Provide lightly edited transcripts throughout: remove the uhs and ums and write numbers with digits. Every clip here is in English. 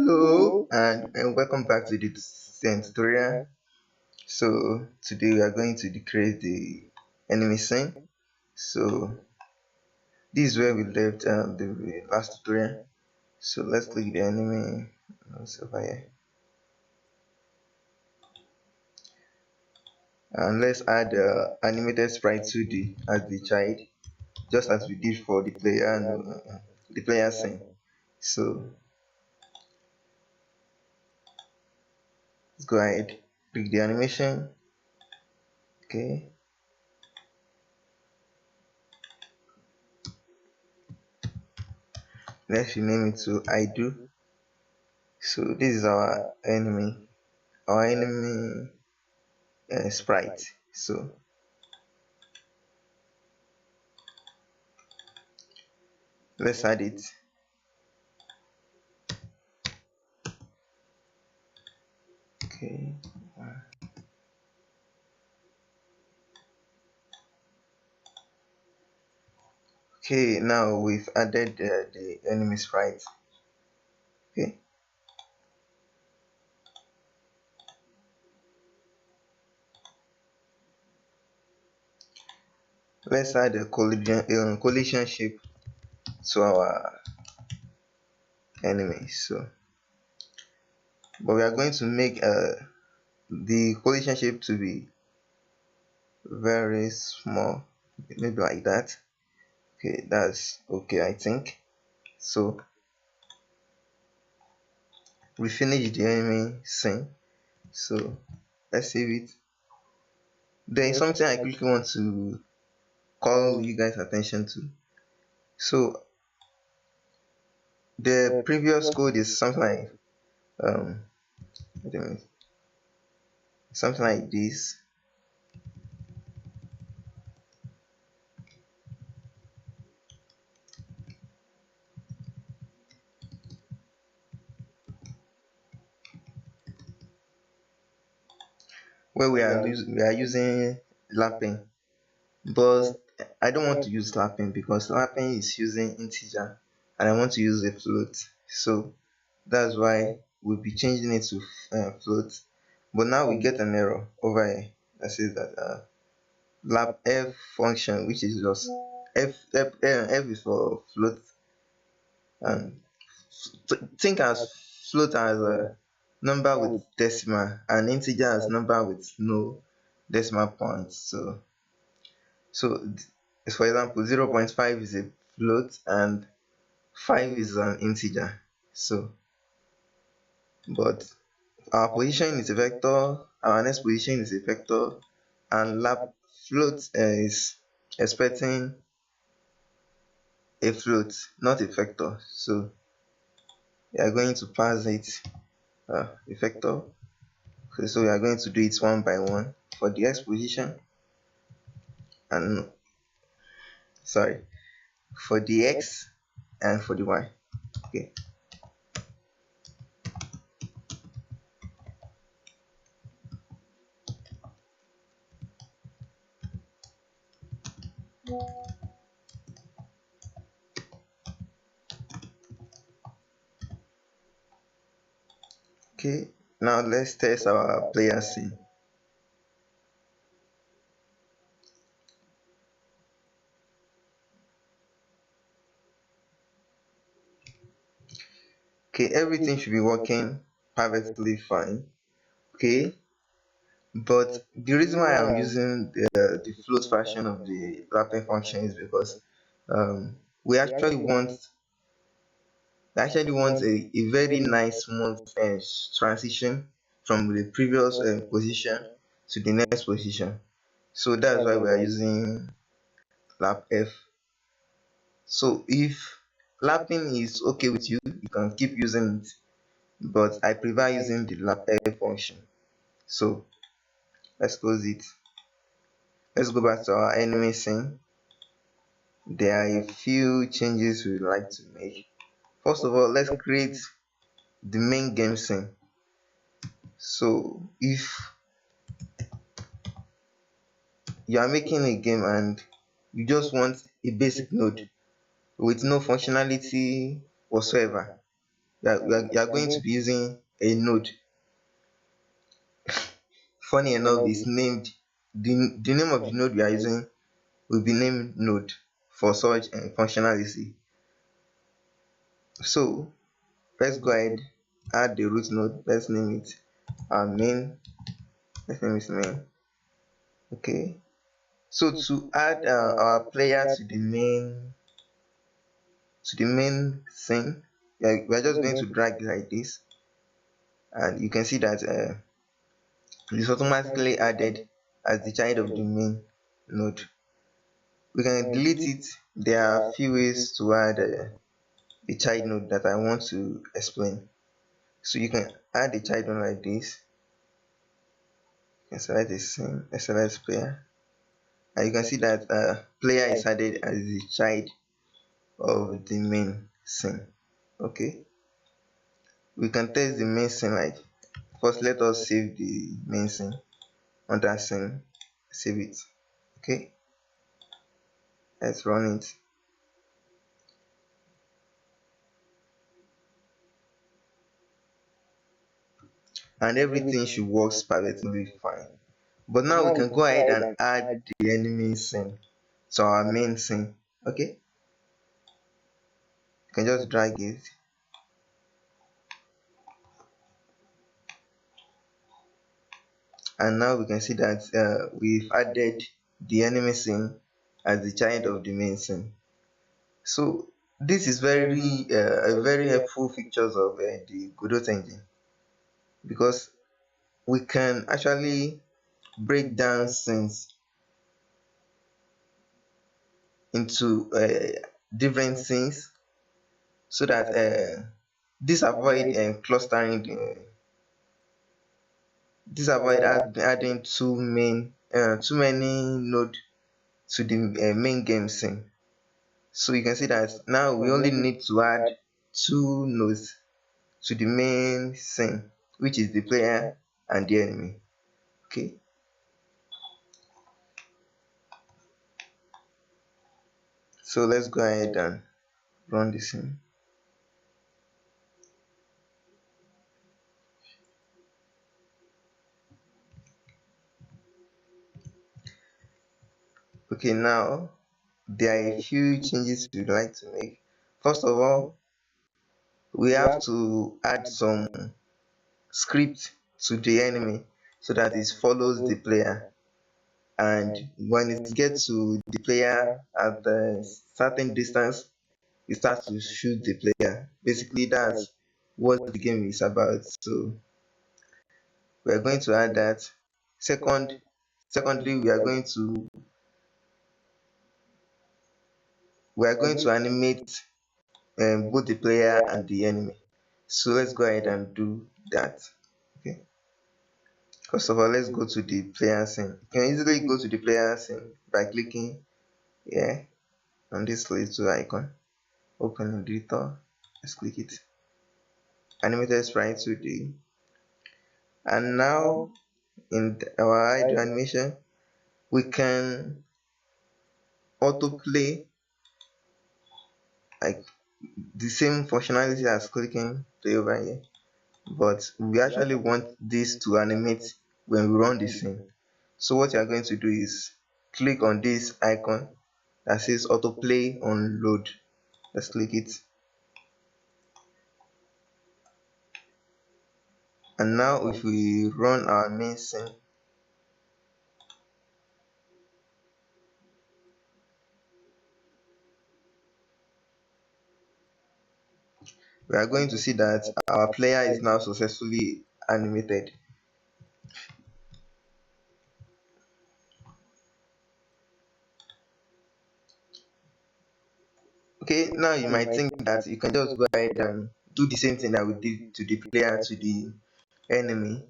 Hello and welcome back to the tutorial. So today we are going to decrease the enemy scene. So this is where we left the last tutorial. So let's click the enemy over here and let's add animated sprite 2D as the child, just as we did for the player and the player scene. So let's go ahead, click the animation. Okay, let's rename it to I do. So this is our enemy sprite. So let's add it. Okay, okay, now we've added the enemy sprite. Okay, let's add a collision shape to our enemy. So but we are going to make the collision shape to be very small, maybe like that. Okay, that's okay, I think. So we finished the enemy scene. So let's save it. There is something I quickly want to call you guys attention to. So the previous code is something like um wait a minute, something like this. Where we are using lapping, but I don't want to use lapping because lapping is using integer and I want to use a float. So that's why we'll be changing it to float. But now we get an error over here that says that lap f function, which is just f is for float, and think as float as a number with decimal and integer as number with no decimal points. So for example 0.5 is a float and 5 is an integer. So but our position is a vector, our next position is a vector, and lap float is expecting a float, not a vector. So we are going to pass it a vector. Okay, so we are going to do it one by one for the x position and sorry, for the x and for the y. Okay, okay, now let's test our player scene. Okay, everything should be working perfectly fine. Okay, but the reason why I'm using the float version of the wrapping function is because um, we actually want a very nice smooth transition from the previous position to the next position. So that's why we are using lap f. So if lapping is okay with you, you can keep using it, but I prefer using the lap f function. So let's close it. Let's go back to our enemy scene. There are a few changes we'd like to make. First of all, let's create the main game scene. So if you are making a game and you just want a basic node with no functionality whatsoever, we are going to be using a node. Funny enough, is named the name of the node we are using will be named node for such functionality. So let's go ahead, add the root node. Let's name it our main. Let's name it main. Okay. So to add our player to the main scene, we are just going to drag it like this, and you can see that it is automatically added as the child of the main node. We can delete it. There are a few ways to add a child node that I want to explain. So you can add a child node like this. You can select the scene, select player, and you can see that player is added as the child of the main scene. Okay, we can test the main scene. Like, first let us save the main scene on that scene, save it. Okay, let's run it, and everything should work perfectly fine. But now we can go ahead and add the enemy scene to our main scene. Okay, you can just drag it, and now we can see that we've added the enemy scene as the child of the main scene. So this is a very helpful features of the Godot engine, because we can actually break down scenes into different scenes, so that this avoid clustering this avoid adding too many node to the main game scene. So you can see that now we only need to add two nodes to the main scene, which is the player and the enemy. Okay, so let's go ahead and run the scene. Okay, now there are a few changes we'd like to make. First of all, we have to add some script to the enemy so that it follows the player, and when it gets to the player at a certain distance, it starts to shoot the player. Basically, that's what the game is about. So we are going to add that. Secondly, we are going to animate both the player and the enemy. So let's go ahead and do that. Okay, first of all, let's go to the player scene. You can easily go to the player scene by clicking here on this little icon, open editor. Let's click it, animated sprite 2D, and now in our idle animation we can autoplay, like the same functionality as clicking play over here, but we actually want this to animate when we run the scene. So what you are going to do is click on this icon that says autoplay on load. Let's click it, and now if we run our main scene, we are going to see that our player is now successfully animated. Okay, now you might think that you can just go ahead and do the same thing that we did to the player to the enemy,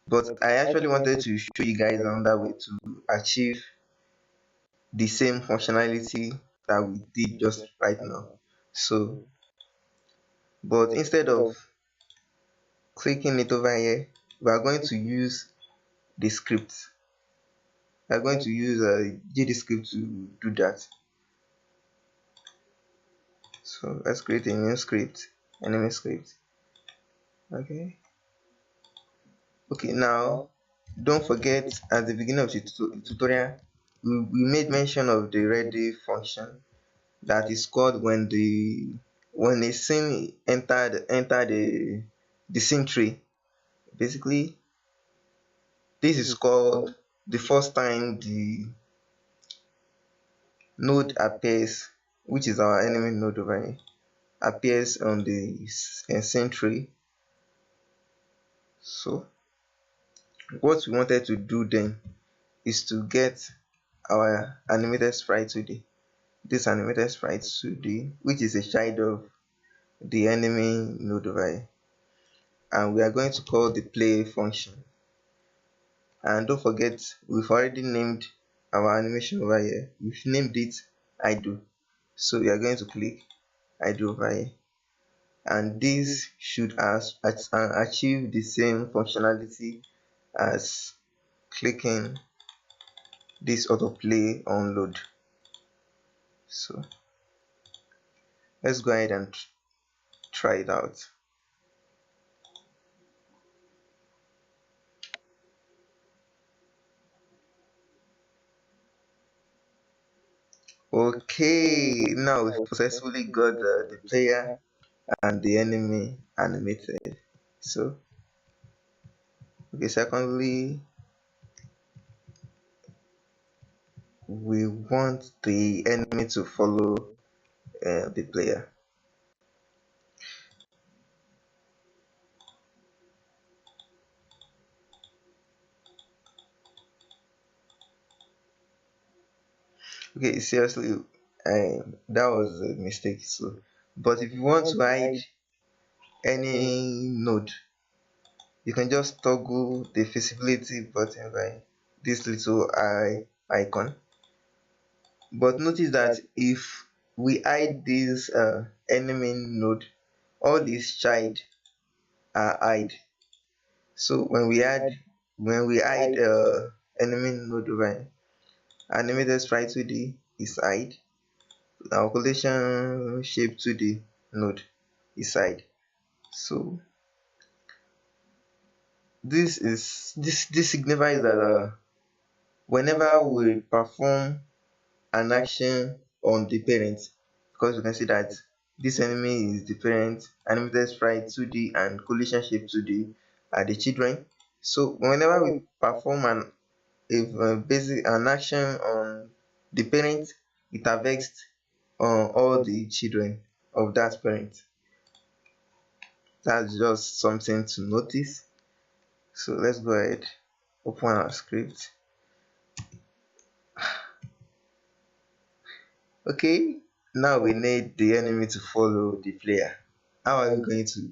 but I actually wanted to show you guys another way to achieve the same functionality that we did just right now. So, but instead of clicking it over here, we are going to use the script. We are going to use a GD script to do that. So let's create a new script, enemy script. Okay. Okay, now don't forget at the beginning of the tutorial we made mention of the ready function that is called when a scene enter the scene tree. Basically, this is called the first time the node appears, which is our enemy node over here, appears on the scene tree. So what we wanted to do then is to get our animated sprite 2D. This animated sprite 2D, which is a child of the enemy node over here, and we are going to call the play function. And don't forget, we've already named our animation over here. We've named it I do. So we are going to click I do over here, and this should achieve the same functionality as clicking this autoplay on load. So let's go ahead and try it out. Okay, now we've successfully got the player and the enemy animated. So okay, secondly, we want the enemy to follow the player. Okay, seriously, that was a mistake. So, but if you want to hide any node, you can just toggle the visibility button by this little eye icon. But notice that if we hide this enemy node, all these child are hide. So when we hide enemy node by animated sprite 2D is hide, our collision shape 2D node is hide. So this signifies that whenever we perform an action on the parent, because we can see that this enemy is the parent, animated sprite 2D and collision shape 2D are the children. So whenever we perform an action on the parent, it affects all the children of that parent. That's just something to notice. So let's go ahead, open our script. Okay, now we need the enemy to follow the player. How are we going to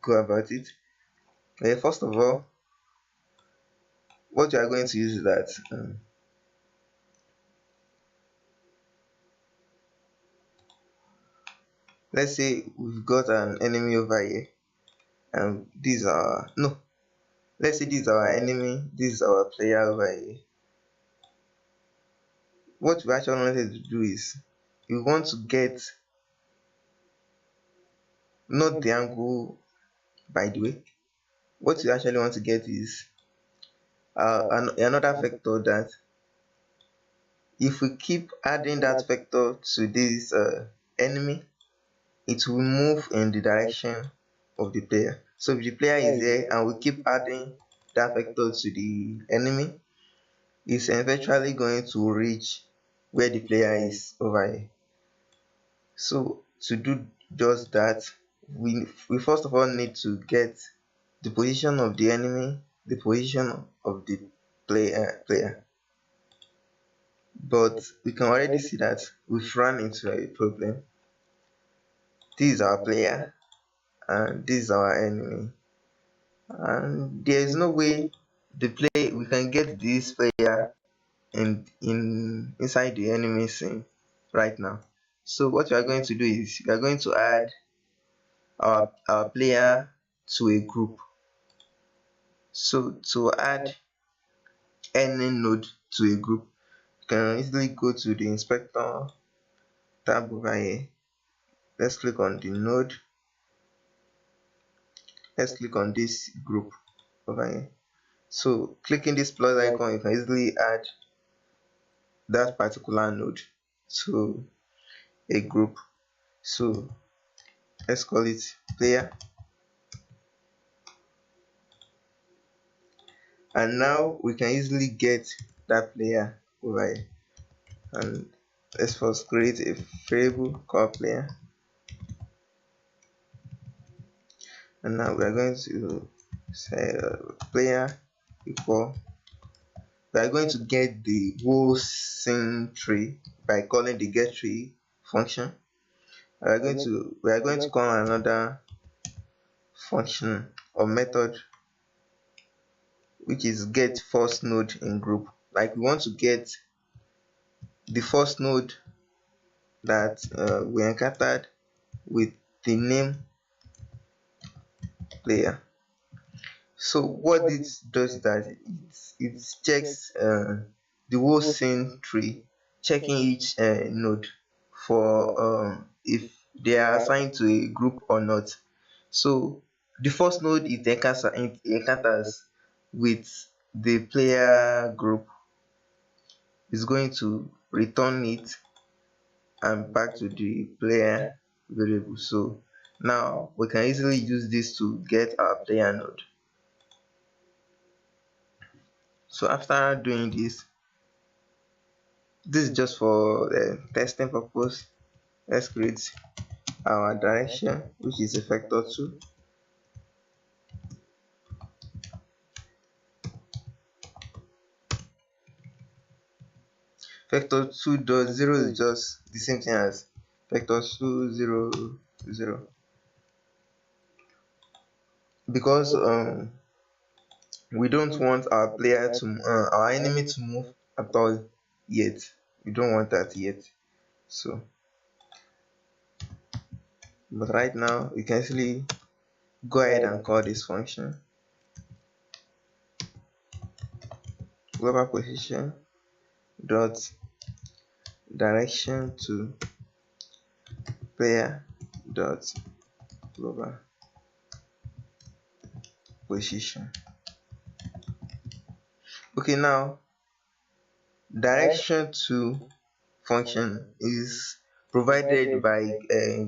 go about it? Well, first of all, what you are going to use is that let's say we've got an enemy over here, and these are no. Let's say this is our enemy, this is our player over here. What we actually wanted to do is we want to get not the angle, by the way. What you actually want to get is another vector that if we keep adding that vector to this enemy, it will move in the direction of the player. So if the player is here and we keep adding that vector to the enemy, it's eventually going to reach where the player is over here. So to do just that, we first of all need to get the position of the enemy, the position of the player. But we can already see that we've run into a problem. This is our player and this is our enemy, and there is no way we can get this player inside the enemy scene right now. So what we are going to do is we are going to add our player to a group. So to add any node to a group, you can easily go to the inspector tab over here. Let's click on the node. let's click on this group over here. So clicking this plus icon, you can easily add that particular node to a group. So let's call it player, and now we can easily get that player over here. And let's first create a variable called player, and now we are going to say player equal, we are going to get the whole scene tree by calling the get tree function. We are going to call another function or method which is get first node in group. Like, we want to get the first node that we encountered with the name player. So what this does is that it checks the whole scene tree, checking each node for if they are assigned to a group or not. So the first node it encounters with the player group is going to return it and back to the player variable. So now we can easily use this to get our player node. So after doing this is just for the testing purpose. Let's create our direction, which is a vector 2. Vector 2 dot 0 is just the same thing as vector 2 0 0, because we don't want our enemy to move at all yet. We don't want that yet. So but right now we can actually go ahead and call this function global position dot direction to player dot global position. Okay, now direction to function is provided by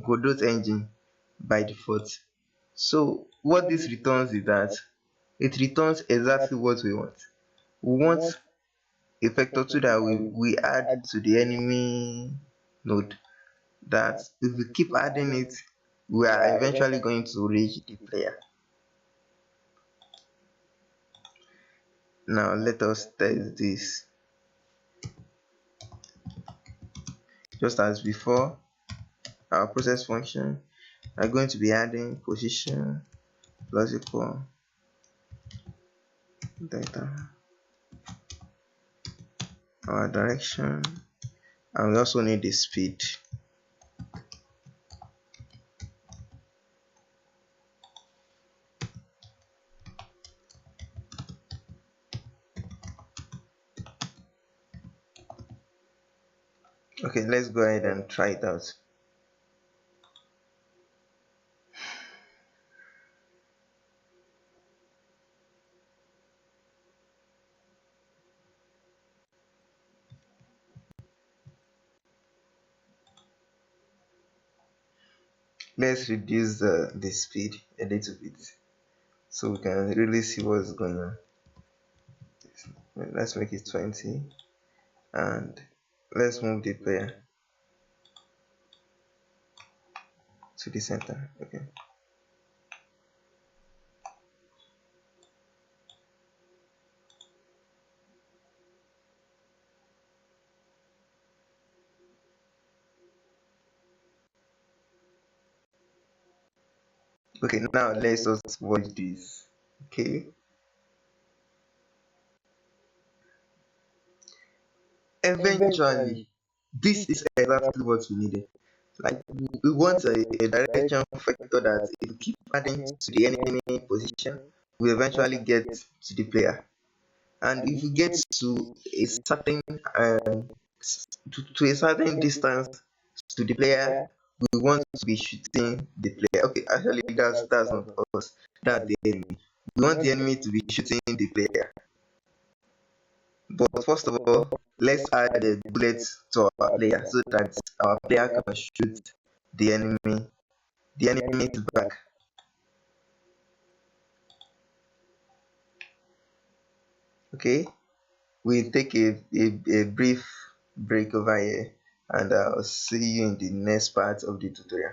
Godot engine by default. So what this returns is that it returns exactly what we want. We want a vector 2 that we add to the enemy node, that if we keep adding it, we are eventually going to reach the player. Now let us test this. Just as before, our process function are going to be adding position plus equal data, our direction, and we also need the speed. Okay, let's go ahead and try it out. Let's reduce the speed a little bit so we can really see what's going on. Let's make it 20, and let's move the player to the center. Okay, now let's just watch this. Okay, eventually this is exactly what we needed. Like, we want a direction vector that if we keep adding to the enemy position, we eventually get to the player. And if we get to a certain to a certain distance to the player, we want to be shooting the player. Okay, actually that's not us. That's the enemy. We want the enemy to be shooting the player. But first of all, let's add a bullet to our player so that our player can shoot the enemy back. Okay, we'll take a brief break over here, and I'll see you in the next part of the tutorial.